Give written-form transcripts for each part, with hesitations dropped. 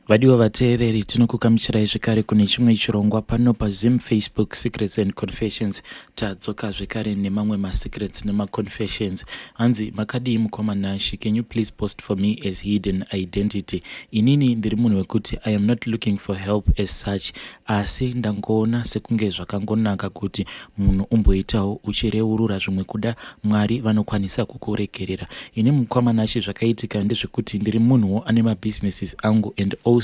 Vadiwa vateereri tinokugamuchirai zvekare kune chimwe chirongwa pano paZim Facebook Secrets and Confessions. Tadzoka zvekare nemamwe masecrets nemaconfessions. Hanzi makadii mukoma Nashi, can you please post for me as hidden identity? Inini ndiri munhu wekuti I am not looking for help as such, asi ndangoona sekunge zvakangonaka kuti munhu umboitawo uchireurura zvimwe kuda Mwari vanokwanisa kukuregerera. Ini mukoma Nashi zvakaitika ndezvekuti ndiri munhuwo ane mabusinesses angu and also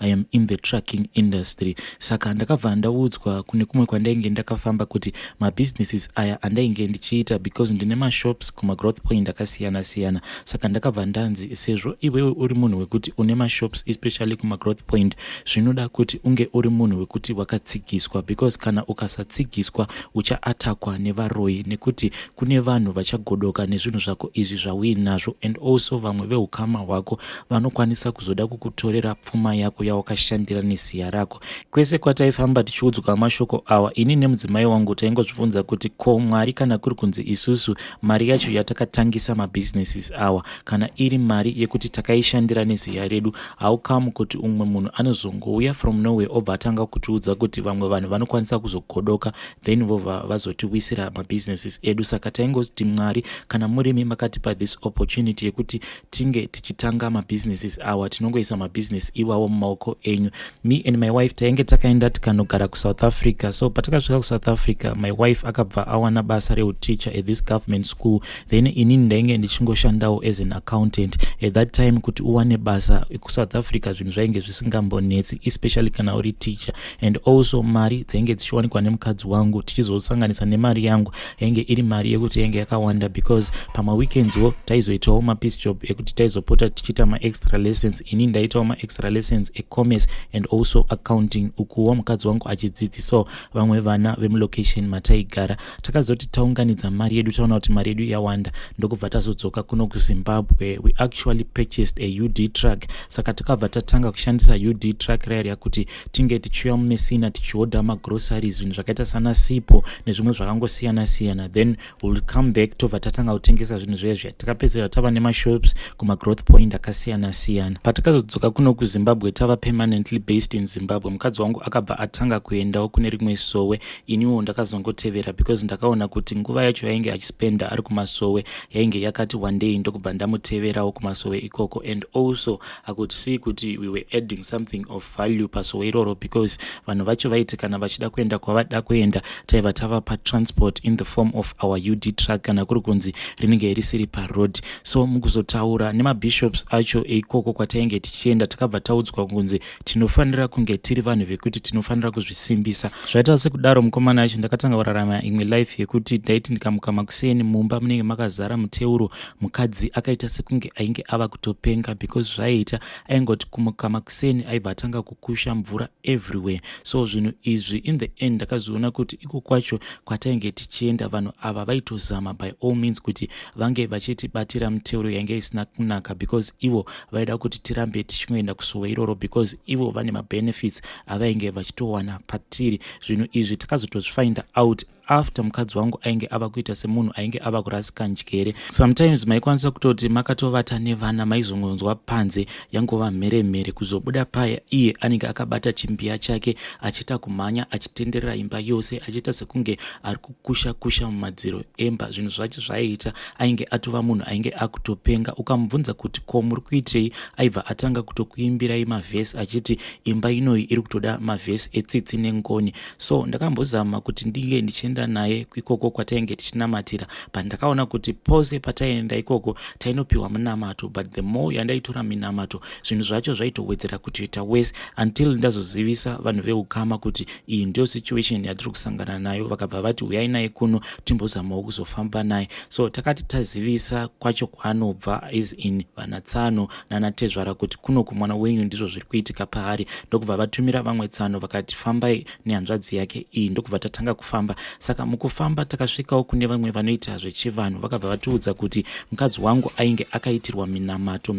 I am in the trucking industry. Saka ndakabva ndaudzwa kune kumwe kwandainge ndakafamba kuti mabusinesses aya andainge ndichiita because ndine mashops kuma growth point akasiyana siyana. Saka ndakabva ndanzi sezvo iwewe uri munhu wekuti une mashops especially kuma growth point, zvinoda kuti unge uri munhu wekuti wakatsigiswa, because kana ukasatsigiswa uchaatakwa nevaroyi, nekuti kune vanhu vachagodoka nezvinhu zvako izvi zvauinazvo, and also vamwe veukama hwako vanokwanisa kuzoda kukutorera pfuma yako yawakashandira neziya rako. Kwese kwataifamba tichiudzwa mashoko awa, ini nemudzimai wangu taingozvibvunza kuti ko Mwari kana kuri kunzi isusu mari yacho yatakatangisa mabusinesses awa, kana iri mari yekuti takaishandira neziya redu, haukamu kuti umwe munhu anozongouya from nowhere obva atanga kutiudza kuti vamwe vanhu vanokwanisa kuzogodoka then vova vazotiwisira mabusinesses edu. Saka taingoti Mwari, kana murimi makatipa this opportunity yekuti tinge tichitanga mabusinesses awa, tinongoisa mabusiness iwawo mumaoko enyu. Me and my wife tainge takaenda tikanogara kuSouth Africa. So patakasvika kuSouth Africa, my wife akabva awana basa reuticha at this government school, then inini ndainge ndichingoshandawo as an accountant. At that time kuti uwane basa kuSouth Africa zvinhu zvainge zvisingambonetsi, especially kana uri teacher. And also mari dzainge dzichiwanikwa nemukadzi wangu tichizosanganisa nemari yangu yainge iri mari yekuti yainge yakawanda, because pama weekendswo taizoitawo mapiece job ekuti taizopota tichiita ma-extra lessons. Ini ndaitawo ma-extra lessons e-commerce and also accounting, ukuwo mukadzi wangu achidzidzisawo vamwe vana vemulocation mataigara. Takazoti taunganidza mari yedu, taona kuti mari yedu yawanda, ndokubva tazodzoka kuno kuZimbabwe. We actually purchased a UD truck. Saka takabva tatanga kushandisa UD truck raya kuti tinge tichiuya mumesina tichiodha magroceries, zvinhu zvakaita sana sipo nezvimwe zvakangosiyana siyana, then we'll come back tobva tatanga kutengesa zvinhu zvezvi. Takapedzera tava nemashops kuma growth point akasiyana siyana. Patakazodzoka kuno kuZimbabwe tava permanently based in Zimbabwe. Mukadzi wangu akabva atanga kuendawo kune rimwe sowe, iniwo ndakazongotevera because ndakaona kuti nguva yacho yainge achispenda ari kumasowe yainge yakati one day, ndokubva ndamuteverawo kumasowe ikoko. And also I could see kuti we were adding something of value pasowe iroro, because vanhu vacho vaiti kana vachida kuenda kwavada kuenda taiva tavapa transport in the form of our UD truck kana kuri kunzi rinenge risiri paroad. So mukuzotaura nemabishops acho ikoko kwatainge tichienda, takabva taudzwa kunzi tinofanira kunge tiri vanhu vekuti tinofanira kuzvisimbisa. Zvaita sekudaro mukoma Nashi ndakatanga kurarama imwe life yekuti ndaiti ndikamuka makuseni mumba munenge makazara muteuro, mukadzi akaita sekunge ainge ava kutopenga, because zvaiita aingoti kumuka makuseni aibva atanga kukusha mvura everywhere. So zvinhu izvi in the end ndakazoona kuti iko kwacho kwatainge tichienda vanhu ava vaitozama by all means kuti vange vachitibatira muteuro yainge isina kunaka, because ivo vaida kuti tirambe tichingoenda kusowe iroro, because ivo vane mabenefits avainge vachitowana patiri. Zvinhu izvi takazotozvifind out after mukadzi wangu ainge ava kuita semunhu ainge ava kurasika njere. Sometimes maikwanisa kutoti makatovata nevana maizongonzwa panze yangova mheremhere, kuzobuda paya iye anenge akabata chimbiya chake achita kumhanya achitenderera imba yose achiita sekunge ari kukusha mumadziro emba. Zvinhu zvacho zvaiita ainge atova munhu ainge akutopenga. Ukamubvunza kuti ko muri kuitei, aibva atanga kutokuimbirai mavhesi achiti imba inoyi iri kutoda mavhesi etsitsi nengoni. So ndakambozama kuti ndinge ndichienda naye ikoko kwatainge tichinamatira, but ndakaona kuti pose pataienda ikoko tainopiwa munamato, but the more yandaitora minamato zvinhu zvacho zvaitowedzera kutoita worse, until ndazozivisa vanhu veukama kuti iyi ndio situation yatiri kusangana nayo. Vakabva vati uyai naye kuno timbozamawo kuzofamba naye. So takati tazivisa kwacho kwaanobva is in vanatsano nanatezvara kuti kuno kumwana wenyu ndizvo zviri kuitika paari, ndokubva vatumira vamwe tsano vakati fambai nehanzvadzi yake iyi, ndokubva tatanga kufamba. Saka mukufamba takasvikawo kune vamwe vanoita zvechivanhu, vakabva vatiudza kuti mukadzi wangu ainge akaitirwa minamato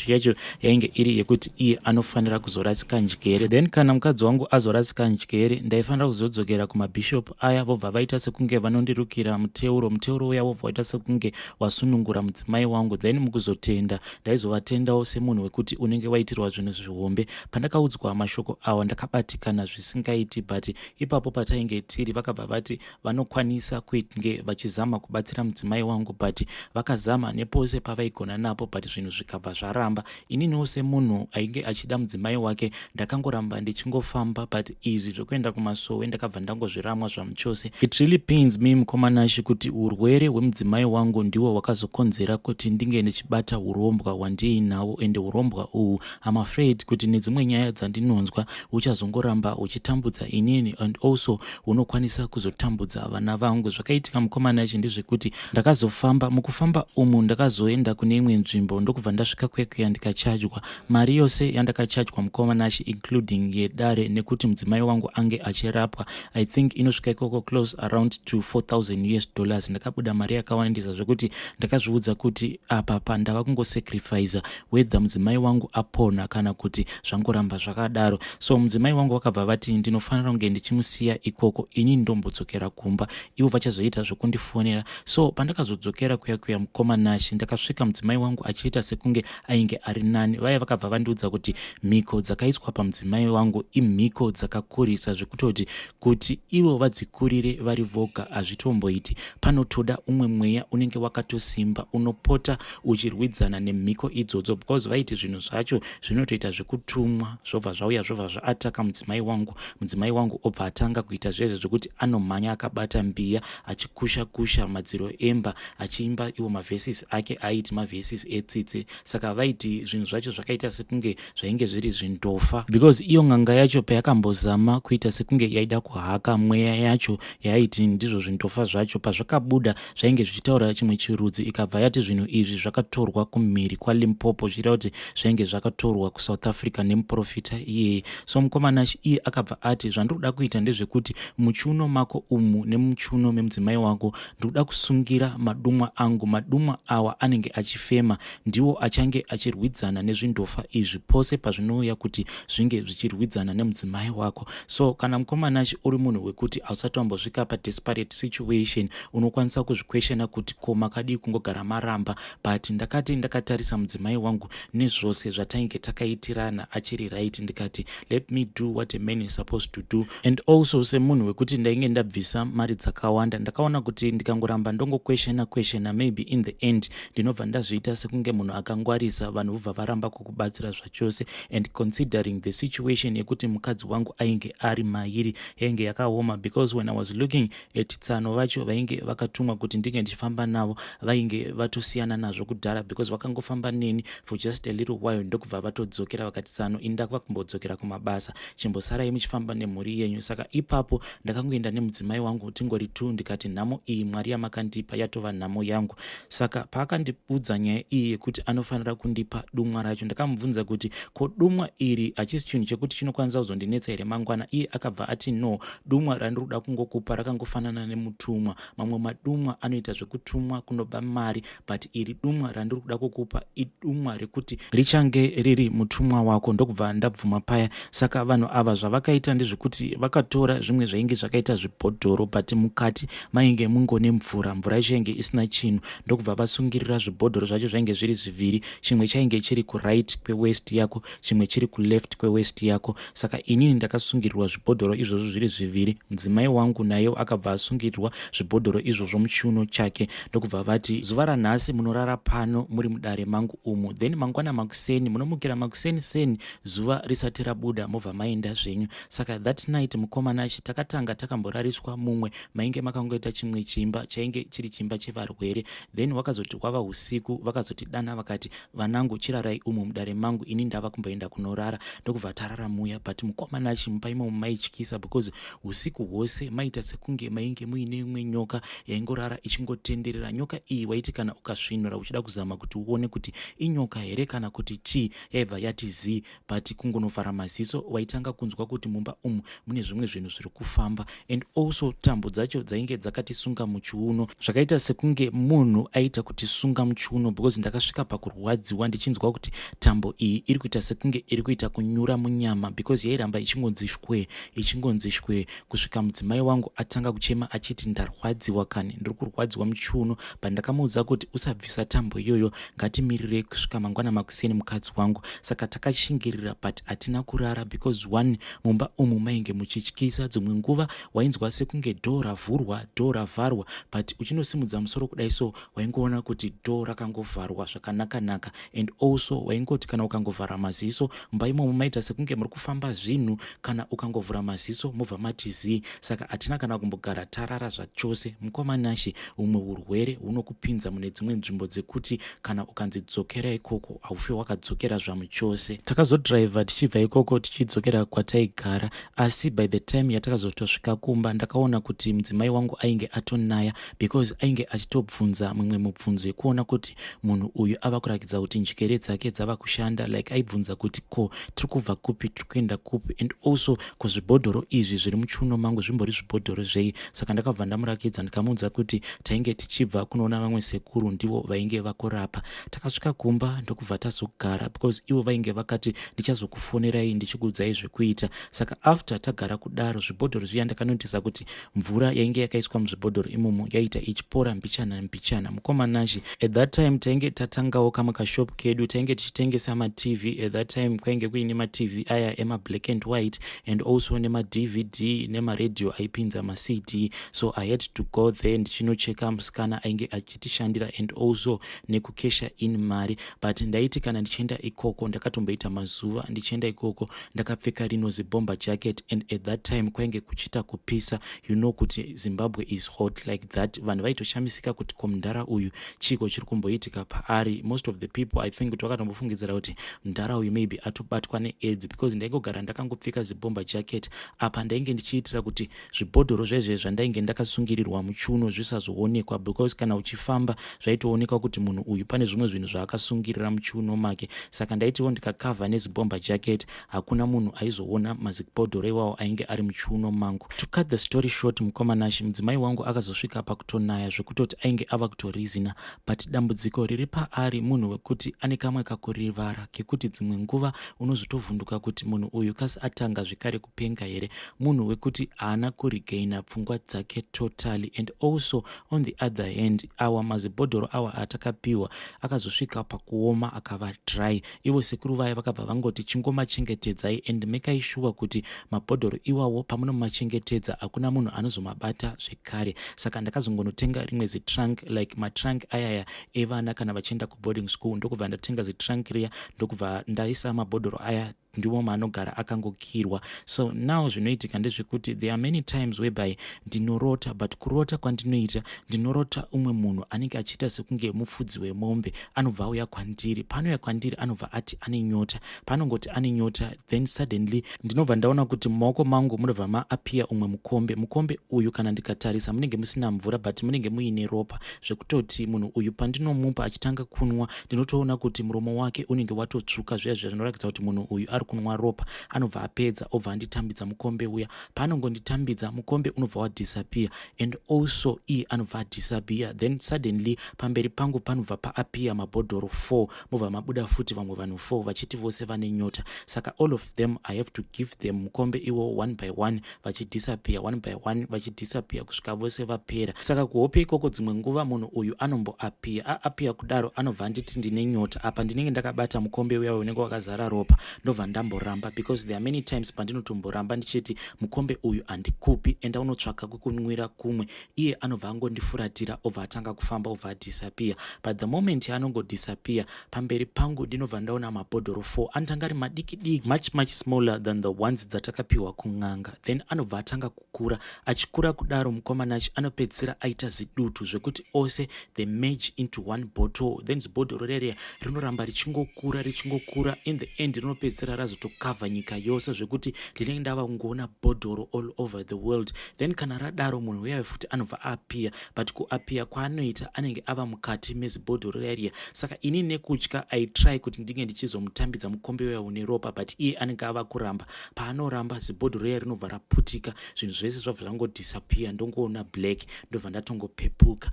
yacho yainge iri yekuti iye anofanira kuzorasika njere. Then kana mukadzi wangu azorasika njere, ndaifanira kuzodzokera kumabhishop aya, vobva vaita sekunge vanondirukira muteuro uya wobva waita sekunge wasunungura mudzimai wangu. Then mukuzotenda ndaizovatendawo semunhu wekuti unenge waitirwa zvinhu zvihombe. Pandakaudzwa mashoko awa ndakabatikana zvisingaiti, but ipapo patainge tiri vakabva vati vanokwanisa kunge vachizama kubatsira mudzimai wangu, but vakazama nepose pavaigona napo, but zvinhu zvikabva zvaramba. Ininiwo semunhu ainge achida mudzimai wake ndakangoramba ndichingofamba, but izvi zvokuenda kumasowe ndakabva ndangozviramwa zvamuchose. It really pains me mukomanashi kuti urwere hwemudzimai wangu ndiwo hwakazokonzera kuti ndinge ndichibata urombwa hwandiinahwo, ende urombwa uhu I'm afraid kuti nedzimwe nyaya dzandinonzwa uchazongoramba uchitambudza inini, and also unokwanisa kuzotambudza vana vangu. Zvakaitika mukomanashi ndezvekuti ndakazofamba, mukufamba umu ndakazoenda kune imwe nzvimbo, ndokubva ndasvika kwekuya ndikachajwa. Mari yose yandakachajwa mukomanashi including yedare nekuti mudzimai wangu ange achirapwa, I think inosvika ikoko close around to $4,000. Ndakabuda mari yakawandisa zvekuti ndakazviudza kuti apa pandava kungosacrifice whether mudzimai wangu apona kana kuti zvangoramba zvakadaro. So mudzimai wangu vakabva vati ndinofanira kunge ndichimusiya ikoko, ini ndombodzokera kumba, ivo vachazoita zvokundifonera. So pandakazodzokera kuya mukomanashi ndakasvika mudzimai wangu achiita sekunge ainge ari nani. Vaya vakabva vandiudza kuti mhiko dzakaiswa pamudzimai wangu imhiko dzakakurisa zvekutoti kuti ivo vadzikurire vari voga hazvitomboiti. Panotoda umwe mweya unenge wakatosimba unopota uchirwidzana nemhiko idzodzo, because vaiti zvinhu zvacho zvinotoita zvekutumwa zvobva zvauya zvobva zvaataka mudzimai wangu. Mudzimai wangu obva atanga kuita zvezvo zvekuti anomhanya akabata mbiya achikusha madziro emba achiimba iwo mavhesis ake aiti mavhesis etsitse. Saka vaiti zvinhu zvacho zvakaita sekunge zvainge zviri zvindofa, because iyo ng'anga yacho payakambozama kuita sekunge yaida kuhaka mweya yacho yaiti ndizvo zvindofa zvacho, pazvakabuda zvainge zvichitaura chimwe chirudzi, ikabva yati zvinhu izvi zvakatorwa kumhiri kwaLimpopo, zvireva kuti zvainge zvakatorwa kuSouth Africa nemuprofita iyeye. So mukomanashi iye akabva ati zvandinoda kuita ndezvekuti muchiuno mako umu nemuchiuno memudzimai wako ndikuda kusungira madumwa angu. Madumwa awa anenge achifema ndiwo achange achirwidzana nezvindofa izvi pose pazvinouya kuti zvinge zvichirwidzana nemudzimai wako. So kana mukomanashi uri munhu wekuti hausati wambosvika padesperate situation, unokwanisa kuzvikweshena kuti ko makadii kungogara maramba, but ndakati ndakatarisa mudzimai wangu nezvose zvatainge takaitirana achiri right, ndikati let me do what a man is supposed to do. And also semunhu wekuti ndainge ndabvisa mari dzakawanda, ndakaona kuti ndikangoramba ndongokweshena maybe in the end ndinobva ndazviita sekunge munhu akangwarisa, vanhu vobva varamba kukubatsira zvachose. And considering the situation yekuti mukadzi wangu ainge ari mairi yainge yakaoma, because when I was looking at tsano vacho vainge vakatumwa kuti ndinge ndichifamba navo vainge vatosiyana nazvo kudhara, because vakangofamba neni for just a little while ndokubva vatodzokera vakati tsano indakwa kumbodzokera kumabasa, chimbosarai muchifamba nemhuri yenyu. Saka ipapo ndakangoenda nemudzimai wangu tingori tu, ndikati nhamo iyi Mwari yamakandipa yatova nhamo yangu. Saka paakandiudza nyaya iyi yekuti anofanira kundipa dumwa racho, ndakamubvunza kuti ko dumwa iri hachisi chinhu chekuti chinokwanisa kuzondinetsa here mangwana. Iye akabva ati no, dumwa randiroda kungokupa rakangofanana nemutumwa. Mamwe madumwa anoita zvekutumwa kunoba mari, but iri dumwa randiroda kukupa idumwa rekuti richange riri mutumwa wako. Ndokubva ndabvuma paya. Saka vanhu ava zvavakaita ndezvekuti vakatora zvimwe zvainge zvakaita zvibhodhoro, but mukati mainge mungone mvura yacho yainge isina chinhu. Ndokubva vasungirira zvibhodhoro zvacho zvainge zviri zviviri, chimwe chainge chiri kuright kwewest yako, chimwe chiri kuleft kwewest yako. Saka inini ndakasungirirwa zvibhodhoro izvozvo zviri zviviri, mudzimai wangu naye akabva asungirirwa zvibhodhoro izvozvo muchiuno chake. Ndokubva vati zuva ranhasi munorara pano muri mudare mangu umu, then mangwana makuseni munomukira makuseni zuva risati rabuda mobva maenda zvenyu. Saka that night mukomanashi takatanga takamborariswa mumwe mainge makangoita chimwe chimba chainge chiri chimba chevarwere. Then wakazoti kwava usiku vakazoti dana vakati vanangu chirarai umu mudare mangu, ini ndava kumboenda kunorara. Ndokubva tarara muya, but mukomanashi mupaimo maityisa, because usiku hwose maita sekunge mainge muine imwe nyoka yaingorara ichingotenderera. Nyoka iyi waiti kana ukasvinura uchida kuzama kuti uone kuti inyoka here kana kuti chii, yaibva yati zii, but kungonovhara maziso waitanga kunzwa kuti mumba umu mune zvimwe zvinhu zviri kufamba. And also also tambo dzacho dzainge dzakatisunga muchiuno, zvakaita sekunge munhu aita kutisunga muchiuno, because ndakasvika pakurwadziwa ndichinzwa kuti tambo iyi iri kuita sekunge iri kuita kunyura munyama, because yairamba ichingonzi shwe kusvika mudzimai wangu atanga kuchema achiti ndarwadziwa kani, ndiri kurwadziwa muchiuno. Pandakamuudza kuti usabvisa tambo iyoyo, ngatimirire kusvika mangwana makuseni mukadzi wangu. Saka takashingirira but hatina kurara, because one, mumba umu mainge muchityisa. Dzimwe nguva wainzwa sekunge dhoo ravhurwa, dhoo ravharwa, but uchinosimudza musoro kudai so waingoona kuti dhoo rakangovharwa zvakanaka-naka. And also waingoti kana ukangovhara maziso, mumba imomo maita sekunge muri kufamba zvinhu, kana ukangovhura maziso mubva matizii. Saka hatina kana kumbogara tarara zvachose. Mukomanashi, umwe urwere hunokupinza mune dzimwe nzvimbo dzekuti kana ukanzidzokera ikoko haufe wakadzokera zvamuchose. Takazodhiraivha tichibva ikoko tichidzokera kwataigara, asi by the time yatakazotosvika kumba ndakaona kuti mudzimai wangu ainge atonaya, because ainge achitobvunza mumwe mubvunzo yekuona kuti munhu uyu ava kurakidza kuti njikere dzake dzava kushanda, like aibvunza kuti ko tiri kubva kupi tiri kuenda kupi, and also kuzvibhodhoro izvi zviri muchiuno mangu zvimbori zvibhodhoro zvei. Saka ndakabva ndamurakidza ndikamuudza kuti tainge tichibva kunoona vamwe sekuru ndivo vainge vakurapa. Takasvika kumba ndokubva tazogara, because ivo vainge vakati ndichazokufonerai ndichikuudzai zvekuita. Saka after tagara kudaro, zvibhodhoro zviya ndakanotisa kuti mvura yainge yakaiswa muzvibhodhoro imomo yaita ichipora mbichana. Mukomanashi, at that time tainge tatangawo kamwe kashopu kedu, tainge tichitengesa matv. At that time kwainge kuine matv aya ema black and white, and also nema DVD nema radio aipinza maCD. So I had to go there ndichinocheka musikana ainge achitishandira, and also nekukesha in mari. But ndaiti kana ndichienda ikoko, ndakatomboita mazuva ndichienda ikoko ndakapfeka rinozi bomber jacket, and at that time kwainge kuchita kupisa. You know kuti Zimbabwe is hot like that. Vanhu vaitoshamisika kuti komundara uyu chiko chiri kumboitika paari. Most of the people I think kuti vakatombofungidzira kuti mundara uyu maybe atobatwa neAIDS, because ndaingogara ndakangopfeka zibomber jacket. Apa ndainge ndichiitira kuti zvibhodhoro zvezve zvandainge ndakasungirirwa muchiuno zvisazoonekwa, because kana uchifamba zvaitoonekwa kuti munhu uyu pane zvimwe zvinhu zvaakasungirira muchiuno make. Saka ndaitiwo ndikakavha nezibomber jacket, hakuna munhu aizoona mazibhodhoro iwawo ainge ari muchiuno mangu. To cut the story short, mukomanashi, mudzimai wangu akazosvika pakutonaya zvekutoti ainge ava kutorizina, but dambudziko riri paari munhu wekuti ane kamwe kakurivara kekuti dzimwe nguva unozotovhunduka kuti munhu uyu kasi atanga zvekare kupenga here, munhu wekuti haana kurigaina pfungwa dzake totally. And also on the other hand, awa mazibhodhoro awa atakapiwa akazosvika pakuoma akava dry. Ivo sekuru vaya vakabva vangoti chingomachengetedzai, and make sure kuti mabhodhoro iwawo pamunomachengetedza hakuna munhu anozomabata zvekare. Saka ndakazongonotenga rimwe zitrunk, like matrunk ayaya evana kana vachienda kuboarding school. Ndokubva ndatenga zitrunk riya ndokubva ndaisa mabhodhoro aya ndiwo maanogara akangokirwa. So now zvinoitika ndezvekuti there are many times whereby ndinorota, but kurota kwandinoita ndinorota umwe munhu anenge achiita sekunge mufudzi wemombe anobva auya kwandiri. Panouya kwandiri anobva ati ane nyota, panongoti ane nyota, then suddenly ndinobva ndaona kuti mumaoko mangu munobva maapia umwe mukombe uyu kana ndikatarisa munenge musina mvura, but munenge muine ropa, zvekutoti munhu uyu pandinomupa achitanga kunwa ndinotoona kuti muromo wake unenge watotsvuka zviya zvinoratidza kuti munhu uyu ari kunwa ropa. Anobva apedza obva anditambidza mukombe uya, paanongonditambidza mukombe unobva wadisappear, and also iye anobva adisappear. Then suddenly pamberi pangu panobva paapia mabhodhoro 4, mobva mabuda futi vamwe vanhu 4 vachiti vose vane nyota. Saka all of them I have to give them mukombe iwo one by one vachidisappear, one by one vachidisappear kusvika vose vapera. Saka kuhope ikoko dzimwe nguva munhu uyu aapia kudaro anobva anditi ndine nyota. Apa ndinenge ndakabata mukombe uya unenge wakazara ropa, ndobva ndamboramba, because there are many times pandinotomboramba ndichiti mukombe uyu handikupi, enda unotsvaka kukunwira kumwe. Iye anobva angondifuratira obva atanga kufamba obva adisappear. But the moment yaanongodisappear pamberi pangu ndinobva ndaona mabhodhoro 4 anotanga ari madiki much smaller than the ones dzatakapiwa kun'anga. Then anobva atanga kukura, achikura kudaro mukomanachi anopedzisira aita zidutu zvekuti ose they merge into one bottle. Then zibhodhoro reriya rinoramba richingokura, in the end rinopedzisira razotokavha nyika yose zvekuti ndinenge ndava kungoona bhodhoro all over the world. Then kana radaro munhu uyayo futi anobva apia, but kuapia kwaanoita anenge ava mukati mezibhodhoro rariya. Saka ini nekutya I kuti ndinge ndichizomutambidza mukombe uya une Ropa, but iye anenge ava kuramba. Paanoramba zibhodhoro riya rinobva raputika, zvinhu zvese zvabva zvangodisappear, ndongoona black, ndobva ndatongopepuka.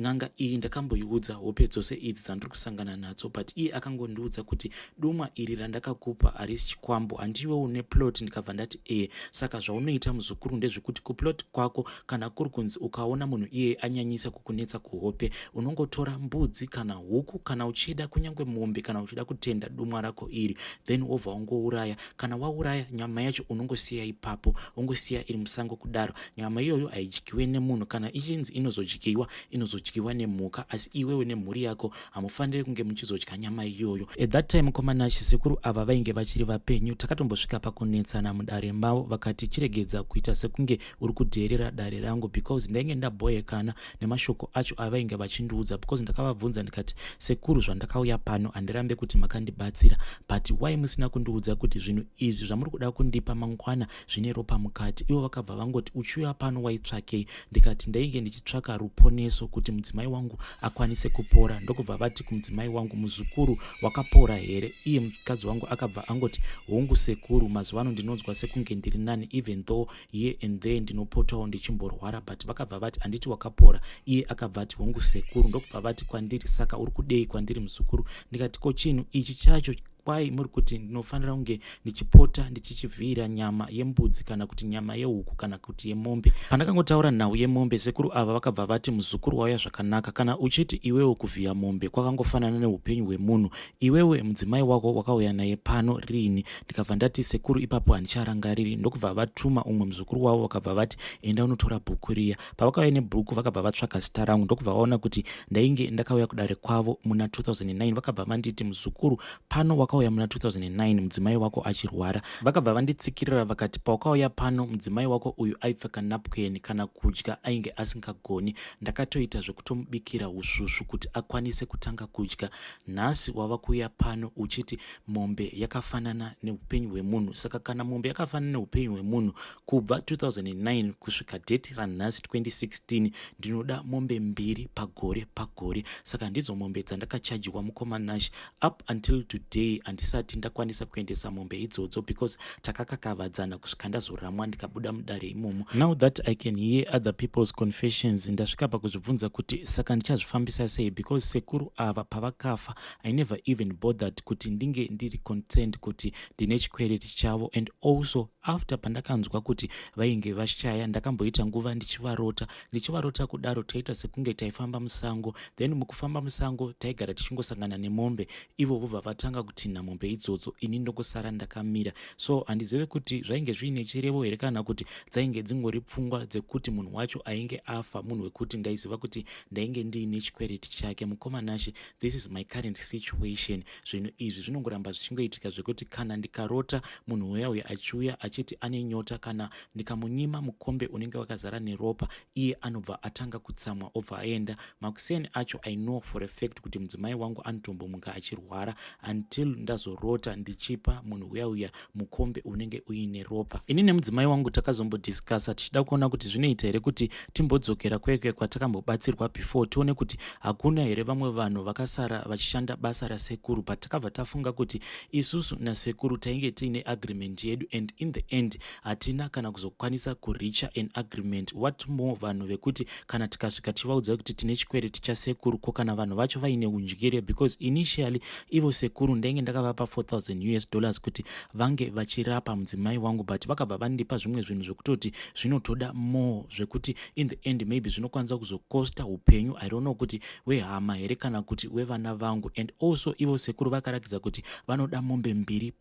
Ng'anga iyi ndakamboiudza hope dzose idzi dzandiri kusangana nadzo, but iye akangondiudza kuti Dumwa iri randakakupa harisi chikwambo, handiwe une plot. Ndikabva ndati saka zvaunoita muzukuru ndezvekuti kuplot kwako kana kuri kunzi ukaona munhu iye anyanyisa kukunetsa kuhope, unongotora mbudzi kana huku kana uchida kunyange mombe kana uchida kutenda Dumwa rako iri, then wobva wangouraya. Kana wauraya nyama yacho unongosiya ipapo, ungosiya iri musango kudaro. Nyama iyoyo haidyiwe nemunhu, kana ichinzi inozodyiwa nemhuka, asi iwewe nemhuri yako hamufaniri kunge muchizodya nyama iyoyo. At that time komanashi sekuru ava vainge vachiri vapenyu. Takatombosvika pakunetsana mudare mavo, vakati chiregedza kuita sekunge uri kudheerera dare rangu, because ndainge ndaboyekana nemashoko acho avainge vachindiudza, because ndakavabvunza ndikati sekuru zvandakauya pano handirambe kuti makandibatsira, but why musina kundiudza kuti zvinhu izvi zvamuri kuda kundipa mangwana zvine Ropa mukati? Ivo vakabva vangoti uchiuya pano waitsvakei? Ndikati ndainge ndichitsvaka ruponeso kuti mudzimai wangu akwanise kupora. Ndokubva vati kumudzimai wangu, muzukuru wakapora here? Iye mukadzi wangu akabva angoti hongu sekuru, mazuva ano ndinonzwa sekunge ndiri nani, even though here and there ndinopotawo ndichimborwara, but vakabva vati handiti wakapora. Iye akabva ati hongu sekuru. Ndokubva vati kwandiri saka uri kudei kwandiri muzukuru? Ndikati ko chinhu ichi chacho kwai muri kuti ndinofanira kunge ndichipota ndichichivhira nyama yembudzi kana kuti nyama yehuku kana kuti yemombe? Pandakangotaura nhau yemombe, sekuru ava vakabva vati muzukuru wauya zvakanaka. Kana uchiti iwewe kuvhiya mombe kwakangofanana neupenyu hwemunhu, iwewe mudzimai wako wakauya naye pano rini? Ndikabva ndati sekuru ipapo handicharangariri. Ndokubva vatuma umwe muzukuru wavo, vakabva vati enda unotora bhuku riya. Pavakauya nebhuku vakabva vatsvaka zita rangu, ndokubva vaona kuti ndainge ndakauya kudare kwavo muna 2009. Vakabva vanditi muzukuru, pano wakauya muna 2009 mudzimai wako achirwara. Vakabva vanditsikirira vakati paukauya pano mudzimai wako uyu aipfeka napkin kana kudya ainge asingagoni. Ndakatoita zvekutomubikira usvusvu kuti akwanise kutanga kudya. Nhasi wava kuuya pano uchiti mombe yakafanana neupenyu hwemunhu. Saka kana mombe yakafanana neupenyu hwemunhu kubva 2009 kusvika date ranhasi 2016, ndinoda mombe 2 pagore. Saka ndidzo mombe dzandakachajiwa mukomanashi up until today. Handisati ndakwanisa kuendesa mombe idzodzo because takakakavadzana kusvika ndazoramwa ndikabuda mudare imomo. Now that I can hear other people's confessions, ndasvika pakuzvibvunza kuti saka ndichazvifambisa sei, because sekuru ava pavakafa I never even bothered kuti ndinge ndiri content kuti ndine chikwereti chavo. And also after pandakanzwa kuti vainge vashaya, ndakamboita nguva ndichivarota kudaro, taita sekunge taifamba musango, then mukufamba musango taigara tichingosangana nemombe. Ivo vobva vatanga kutinha mombe idzodzo, ini ndongosara ndakamira. So handizive kuti zvainge zviine chirevo here kana kuti dzainge dzingori pfungwa dzekuti munhu wacho ainge afa, munhu wekuti ndaiziva kuti ndainge ndiine chikwereti chake. Mukomanashi, this is my current situation. Zvinhu izvi zvinongoramba zvichingoitika zvekuti kana ndikarota munhu uya achiuya achiti ane nyota, kana ndikamunyima mukombe unenge wakazara neropa, iye anobva atanga kutsamwa obva aenda. Makuseni acho I know for a fact kuti mudzimai wangu anotombomuka achirwara until ndazorota ndichipa munhu uya mukombe unenge uine ropa. Ini nemudzimai wangu takazombodiscussa tichida kuona kuti zvinoita here kuti timbodzokera kweke kwatakambobatsirwa before, tione kuti hakuna here vamwe vanhu vakasara vachishanda basa rasekuru. But takabva tafunga kuti isusu nasekuru tainge tiine agreement yedu, and in the end hatina kana kuzokwanisa kuricha an agreement. What more vanhu vekuti kana tikasvika tivaudza kuti tine chikwereti chasekuru ko kana vanhu vacho vaine unjikire, because initially ivo sekuru ndainge ndakavapa $4,000 kuti vange vachirapa mudzimai wangu, but vakabva vandipa zvimwe zvinhu zvekutoti zvinotoda more, zvekuti in the end maybe zvinokwanisa kuzokosta upenyu, I don't know kuti wehama here kana kuti wevana vangu. And also ivo sekuru vakarakidza kuti vanoda mombe 2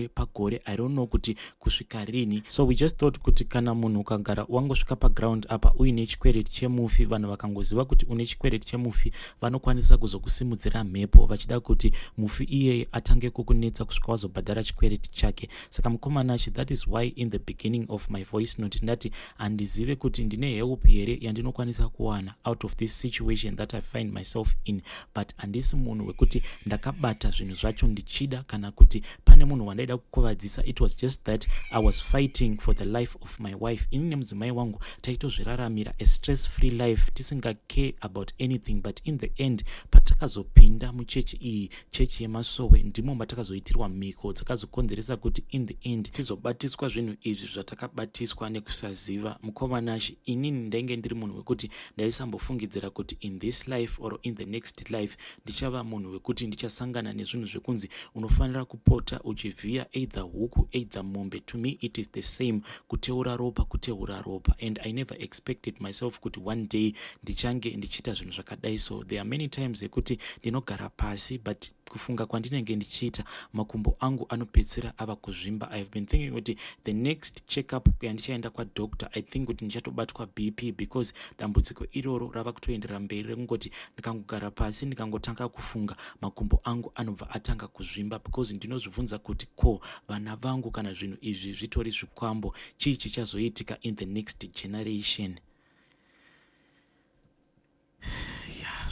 pagore, I don't know kuti kusvika rini. So we just thought kuti kana munhu ukagara wangosvika paground apa uine chikwereti chemufi, vanhu vakangoziva kuti une chikwereti chemufi vanokwanisa kuzokusimudzira mhepo vachida kuti mufi iyeye atanga kutange kukunetsa kusvika wazobhadhara chikwereti chake. Saka mukomana she, that is why in the beginning of my voice note ndati handizive kuti ndine help here yandinokwanisa kuwana out of this situation that I find myself in, but handisi munhu wekuti ndakabata zvinhu zvacho ndichida kana kuti pane munhu wandaida kukuvadzisa. It was just that I was fighting for the life of my wife. Ini nemudzimai wangu taitozviraramira a stress free life tisinga care about anything, but in the end patakazopinda muchechi iyi, chechi yemasowe, ndimo matakazoitirwa mhiko dzakazokonzeresa kuti in the end tizobatiswa zvinhu izvi zvatakabatiswa nekusaziva. Mukomanashi, inini ndainge ndiri munhu wekuti ndaisambofungidzira kuti in this life or in the next life ndichava munhu wekuti ndichasangana nezvinhu zvekunzi unofanira kupota uchivhiya either huku either mombe. To me it is the same, kuteura ropa kuteura ropa, and I never expected myself kuti one day ndichange ndichita zvinhu zvakadai. So there are many times ekuti ndinogara pasi, but kufunga kwandinenge ndichiita makumbo angu anopedzera ava kuzvimba. I have been thinking kuti the next checkup yandichaenda kwadoctor, I think kuti ndichatobatwa BP, because dambudziko iroro rava kutoendera mberi rekungoti ndikangogara pasi ndikangotanga kufunga makumbo angu anobva atanga kuzvimba, because ndinozvibvunza kuti ko vana vangu kana zvinhu izvi zvitori zvikwambo, chii chichazoitika in the next generation.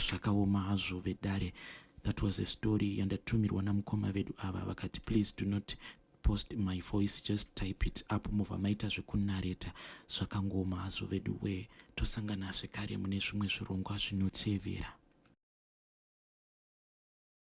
Zvakaoma hazvo vedare. That was a story yandatumirwa namukoma vedu ava vakati please do not post my voice, just type it up. Mova maita zvekunareta. Zvakangoma hazvo vedu we. Tosangana zvekare mune zvimwe zvirongwa zvinotevera.